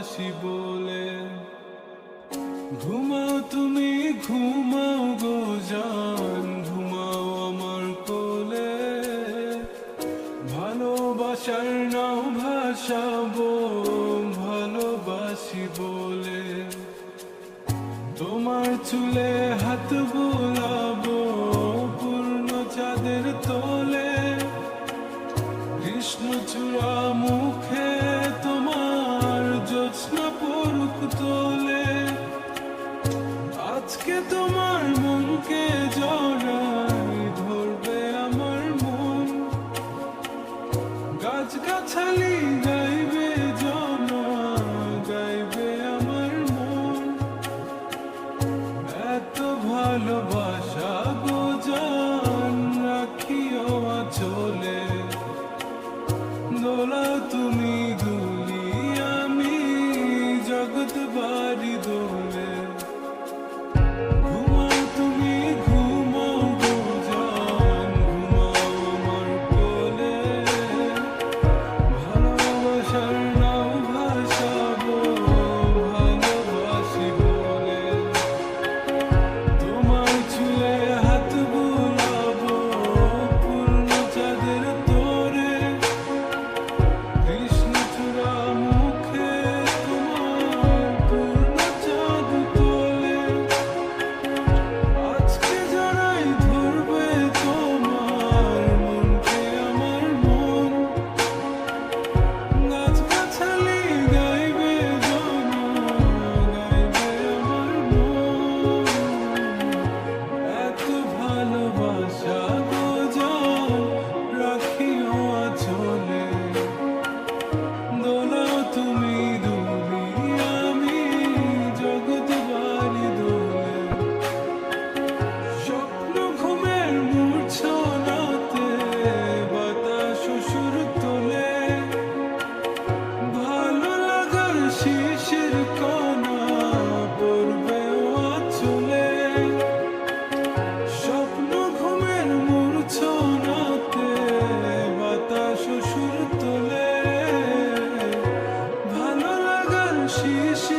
ভালোবাসি বলে। ঘুমাও তুমি ঘুমাও গো জান, ঘুমাও আমার কোলে। ভালোবাসার নাও ভাসাবো ভালোবাসি বলে। তোমার চুলে হাত বোলাবো পূর্ণ চাঁদের তোলে। কৃষ্ণচূড়া মুখে তোমার জ্যোৎস্না পড়ুক তোলে। আজকে তোমার মনকে জড়াই ধরবে আমার মন। গাছগাছালি গাইবে জনা, গাইবে আমার মন। এত ভালোবাসা গো জান রাখিও আঁচলে। দোলাও তুমি দুলি আমি জগৎ বাড়ি দোলে। ঘুমাও তুমি ঘুমাও গো জান, ঘুমাও আমার কোলে। ভালোবাসার নাও ভাসাবো ভালোবাসি বলে। তোমার চুলে হাত বুলাবো পূর্ণ চাঁদের তোরে। কৃষ্ণচূড়া মুখে তোমার পূর্ণ চাঁদ তোলে। আজকে যারাই ধরবে তোমার মনকে আমার মন। গাছগাছালি গাইবে জনা, গাইবে আমার মন। এত ভালোবাসা গো জান রাখিও আঁচলে। দোলাও তুমি দুলি আমি জগৎ বাড়ি দোলে। স্বপ্ন ঘুমের মূর্ছনাতে বাতাস সুর তোলে। ভালো লাগার শিশির কণা পড়বে আঁচলে। স্বপ্ন ঘুমের মূর্ছনাতে বাতাস সুর তোলে। ভালো লাগার শিশির